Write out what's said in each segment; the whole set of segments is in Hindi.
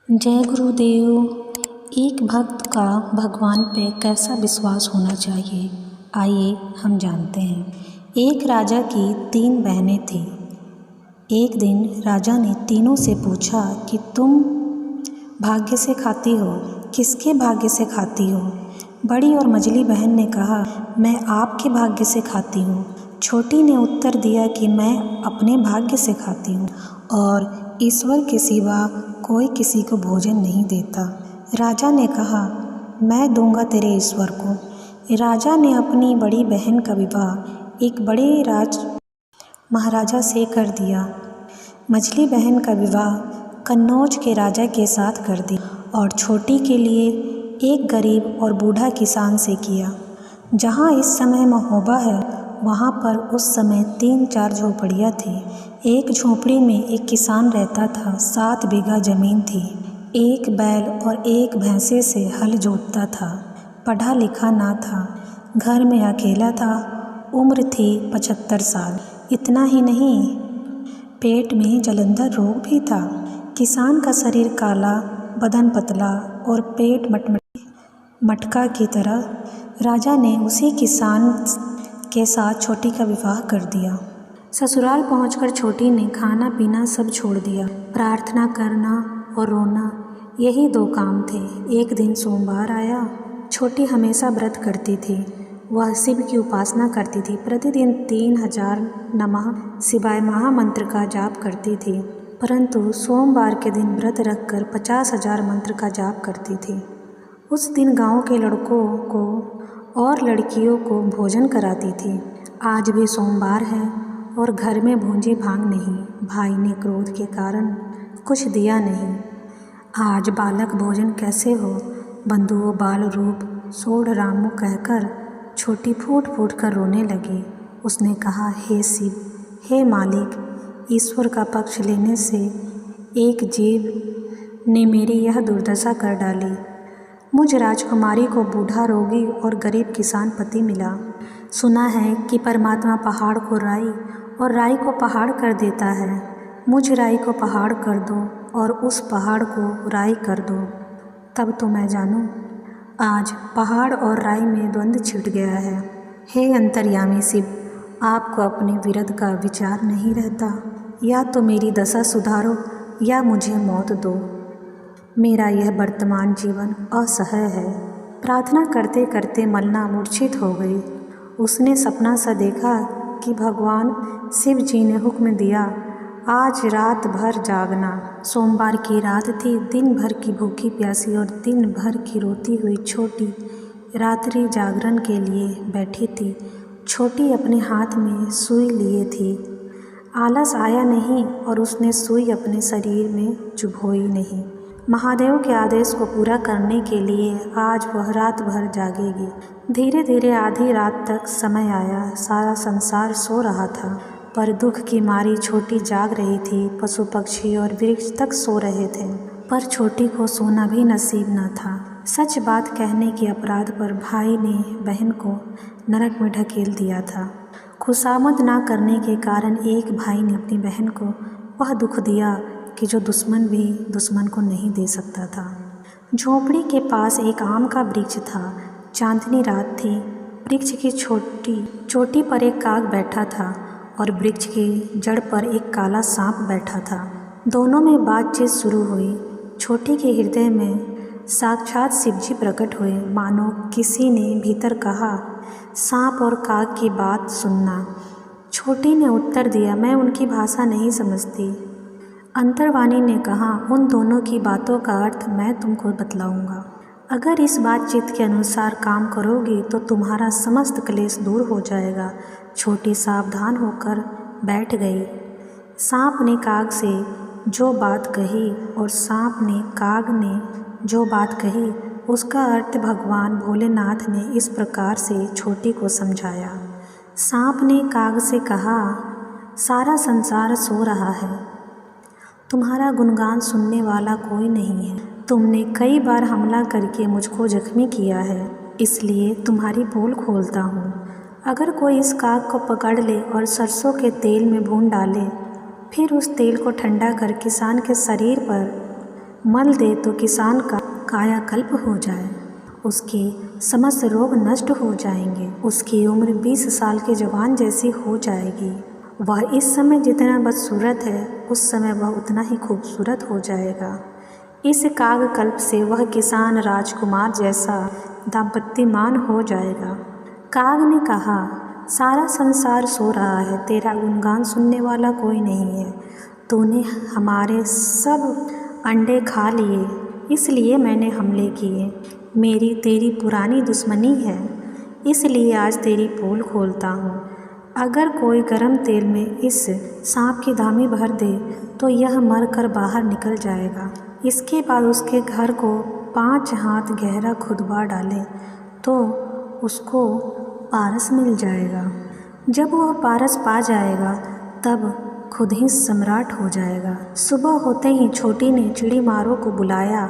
जय गुरुदेव। एक भक्त का भगवान पे कैसा विश्वास होना चाहिए, आइए हम जानते हैं। एक राजा की 3 बहनें थीं। एक दिन राजा ने तीनों से पूछा कि तुम भाग्य से खाती हो, किसके भाग्य से खाती हो? बड़ी और मझली बहन ने कहा, मैं आपके भाग्य से खाती हूँ। छोटी ने उत्तर दिया कि मैं अपने भाग्य से खाती हूँ और ईश्वर के सिवा कोई किसी को भोजन नहीं देता। राजा ने कहा, मैं दूंगा तेरे ईश्वर को। राजा ने अपनी बड़ी बहन का विवाह एक बड़े महाराजा से कर दिया। मझली बहन का विवाह कन्नौज के राजा के साथ कर दिया और छोटी के लिए एक गरीब और बूढ़ा किसान से किया। जहाँ इस समय महोबा है, वहाँ पर उस समय 3-4 झोपड़ियाँ थीं। एक झोपड़ी में एक किसान रहता था। 7 बीघा जमीन थी। एक बैल और एक भैंसे से हल जोतता था। पढ़ा लिखा ना था। घर में अकेला था। उम्र थी 75 साल। इतना ही नहीं, पेट में जलंधर रोग भी था। किसान का शरीर काला, बदन पतला और पेट मटका की तरह। राजा ने उसी किसान के साथ छोटी का विवाह कर दिया। ससुराल पहुंचकर छोटी ने खाना पीना सब छोड़ दिया। प्रार्थना करना और रोना, यही 2 काम थे। एक दिन सोमवार आया। छोटी हमेशा व्रत करती थी। वह शिव की उपासना करती थी। प्रतिदिन 3000 नमः शिवाय महामंत्र का जाप करती थी, परंतु सोमवार के दिन व्रत रखकर 50,000 मंत्र का जाप करती थी। उस दिन गांव के लड़कों को और लड़कियों को भोजन कराती थी। आज भी सोमवार है और घर में भूंजी भांग नहीं। भाई ने क्रोध के कारण कुछ दिया नहीं। आज बालक भोजन कैसे हो? बंधुओं बाल रूप सोढ़ रामू कहकर छोटी फूट फूट कर रोने लगी। उसने कहा, हे शिव, हे मालिक, ईश्वर का पक्ष लेने से एक जीव ने मेरी यह दुर्दशा कर डाली। मुझ राजकुमारी को बूढ़ा रोगी और गरीब किसान पति मिला। सुना है कि परमात्मा पहाड़ को राई और राई को पहाड़ कर देता है। मुझ राई को पहाड़ कर दो और उस पहाड़ को राई कर दो, तब तो मैं जानूं। आज पहाड़ और राई में द्वंद्व छिड़ गया है। हे अंतर्यामी शिव, आपको अपने विरध का विचार नहीं रहता। या तो मेरी दशा सुधारो या मुझे मौत दो। मेरा यह वर्तमान जीवन असह्य है। प्रार्थना करते करते मलना मूर्छित हो गई। उसने सपना सा देखा कि भगवान शिव जी ने हुक्म दिया, आज रात भर जागना। सोमवार की रात थी। दिन भर की भूखी प्यासी और दिन भर की रोती हुई छोटी रात्रि जागरण के लिए बैठी थी। छोटी अपने हाथ में सुई लिए थी। आलस आया नहीं और उसने सुई अपने शरीर में चुभोई नहीं। महादेव के आदेश को पूरा करने के लिए आज वह रात भर जागेगी। धीरे धीरे आधी रात तक समय आया। सारा संसार सो रहा था, पर दुख की मारी छोटी जाग रही थी। पशु पक्षी और वृक्ष तक सो रहे थे, पर छोटी को सोना भी नसीब न था। सच बात कहने के अपराध पर भाई ने बहन को नरक में ढकेल दिया था। खुशामद ना करने के कारण एक भाई ने अपनी बहन को वह दुख दिया कि जो दुश्मन भी दुश्मन को नहीं दे सकता था। झोपड़ी के पास एक आम का वृक्ष था। चांदनी रात थी। वृक्ष की चोटी पर एक काग बैठा था और वृक्ष की जड़ पर एक काला सांप बैठा था। दोनों में बातचीत शुरू हुई। छोटी के हृदय में साक्षात शिवजी प्रकट हुए। मानो किसी ने भीतर कहा, सांप और काग की बात सुनना। छोटी ने उत्तर दिया, मैं उनकी भाषा नहीं समझती। अंतर्वाणी ने कहा, उन दोनों की बातों का अर्थ मैं तुमको बतलाऊंगा। अगर इस बातचीत के अनुसार काम करोगी तो तुम्हारा समस्त क्लेश दूर हो जाएगा। छोटी सावधान होकर बैठ गई। सांप ने काग से जो बात कही और सांप ने काग ने जो बात कही, उसका अर्थ भगवान भोलेनाथ ने इस प्रकार से छोटी को समझाया। सांप ने काग से कहा, सारा संसार सो रहा है, तुम्हारा गुणगान सुनने वाला कोई नहीं है। तुमने कई बार हमला करके मुझको जख्मी किया है, इसलिए तुम्हारी पोल खोलता हूँ। अगर कोई इस काग को पकड़ ले और सरसों के तेल में भून डाले, फिर उस तेल को ठंडा कर किसान के शरीर पर मल दे तो किसान का कायाकल्प हो जाए, उसके समस्त रोग नष्ट हो जाएंगे, उसकी उम्र 20 साल के जवान जैसी हो जाएगी। वह इस समय जितना बदसूरत है उस समय वह उतना ही खूबसूरत हो जाएगा। इस कागकल्प से वह किसान राजकुमार जैसा दाम्पत्यमान हो जाएगा। काग ने कहा, सारा संसार सो रहा है, तेरा गुणगान सुनने वाला कोई नहीं है। तूने हमारे सब अंडे खा लिए, इसलिए मैंने हमले किए। मेरी तेरी पुरानी दुश्मनी है, इसलिए आज तेरी पोल खोलता हूँ। अगर कोई गर्म तेल में इस सांप की धामी भर दे तो यह मर कर बाहर निकल जाएगा। इसके बाद उसके घर को 5 हाथ गहरा खुदवा डाले तो उसको पारस मिल जाएगा। जब वह पारस पा जाएगा तब खुद ही सम्राट हो जाएगा। सुबह होते ही छोटी ने चिड़ी मारों को बुलाया।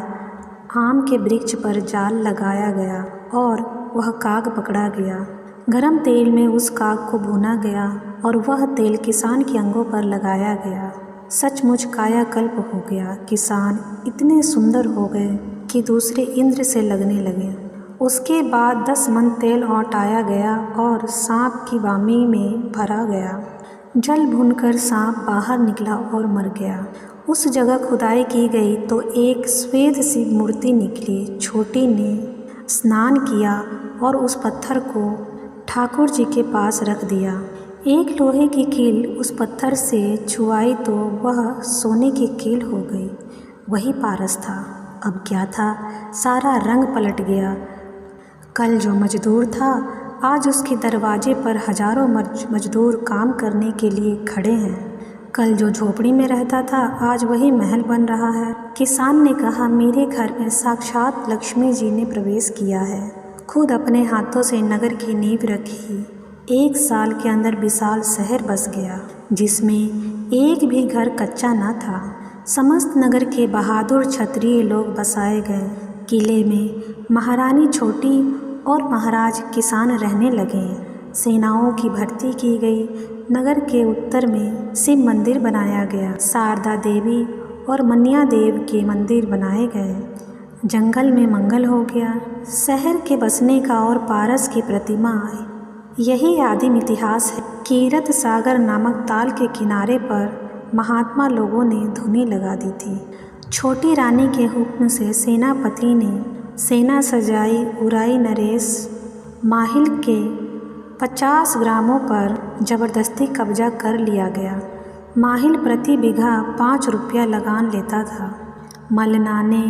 आम के वृक्ष पर जाल लगाया गया और वह काग पकड़ा गया। गरम तेल में उस काग को भूना गया और वह तेल किसान के अंगों पर लगाया गया। सचमुच कायाकल्प हो गया। किसान इतने सुंदर हो गए कि दूसरे इंद्र से लगने लगे। उसके बाद 10 मन तेल औटाया गया और सांप की वामी में भरा गया। जल भूनकर सांप बाहर निकला और मर गया। उस जगह खुदाई की गई तो एक श्वेत सी मूर्ति निकली। छोटी ने स्नान किया और उस पत्थर को ठाकुर जी के पास रख दिया। एक लोहे की कील उस पत्थर से छुआई तो वह सोने की कील हो गई। वही पारस था। अब क्या था, सारा रंग पलट गया। कल जो मजदूर था आज उसके दरवाजे पर हजारों मजदूर काम करने के लिए खड़े हैं। कल जो झोपड़ी में रहता था आज वही महल बन रहा है। किसान ने कहा, मेरे घर में साक्षात लक्ष्मी जी ने प्रवेश किया है। खुद अपने हाथों से नगर की नींव रखी। 1 साल के अंदर विशाल शहर बस गया जिसमें एक भी घर कच्चा न था। समस्त नगर के बहादुर क्षत्रिय लोग बसाए गए। किले में महारानी छोटी और महाराज किसान रहने लगे। सेनाओं की भर्ती की गई। नगर के उत्तर में शिव मंदिर बनाया गया। शारदा देवी और मन्या देव के मंदिर बनाए गए। जंगल में मंगल हो गया। शहर के बसने का और पारस की प्रतिमा आई। यही आदिम इतिहास है। कीरत सागर नामक ताल के किनारे पर महात्मा लोगों ने धुनी लगा दी थी। छोटी रानी के हुक्म से सेनापति ने सेना सजाई। उराई नरेश माहिल के 50 ग्रामों पर जबरदस्ती कब्जा कर लिया गया। माहिल प्रति बीघा 5 रुपया लगान लेता था। मलना ने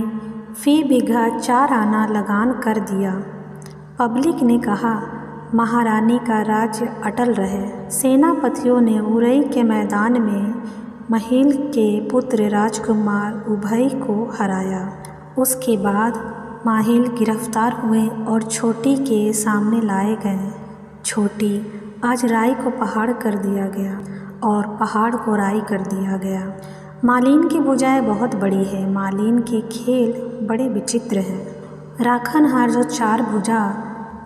फी बीघा 4 आना लगान कर दिया। पब्लिक ने कहा, महारानी का राज्य अटल रहे। सेनापतियों ने उरई के मैदान में महिल के पुत्र राजकुमार उभय को हराया। उसके बाद माहिल गिरफ्तार हुए और छोटी के सामने लाए गए। छोटी आज राई को पहाड़ कर दिया गया और पहाड़ को राई कर दिया गया। मालिन की भुजाएं बहुत बड़ी है। मालिन के खेल बड़े विचित्र हैं। राखन हार जो 4 भुजा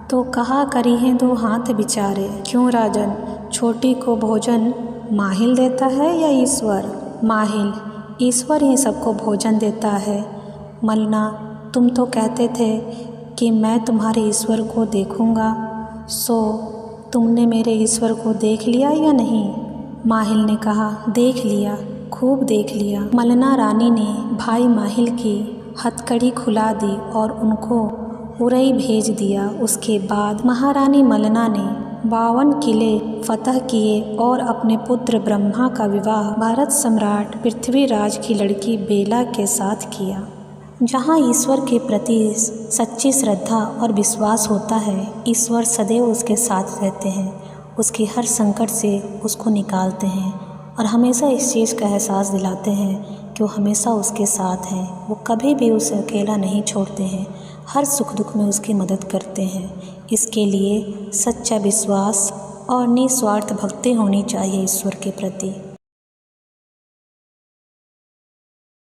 तो कहा करी हैं 2 हाथ बिचारे। क्यों राजन, छोटी को भोजन माहिल देता है या ईश्वर? माहिल, ईश्वर ही सबको भोजन देता है। मलना, तुम तो कहते थे कि मैं तुम्हारे ईश्वर को देखूंगा, सो तुमने मेरे ईश्वर को देख लिया या नहीं? माहिल ने कहा, देख लिया, खूब देख लिया। मलना रानी ने भाई माहिल की हथकड़ी खुला दी और उनको उरई भेज दिया। उसके बाद महारानी मलना ने 52 किले फतह किए और अपने पुत्र ब्रह्मा का विवाह भारत सम्राट पृथ्वीराज की लड़की बेला के साथ किया। जहाँ ईश्वर के प्रति सच्ची श्रद्धा और विश्वास होता है, ईश्वर सदैव उसके साथ रहते हैं, उसकी हर संकट से उसको निकालते हैं और हमेशा इस चीज़ का एहसास दिलाते हैं कि वो हमेशा उसके साथ हैं। वो कभी भी उसे अकेला नहीं छोड़ते हैं, हर सुख दुख में उसकी मदद करते हैं। इसके लिए सच्चा विश्वास और निस्वार्थ भक्ति होनी चाहिए ईश्वर के प्रति।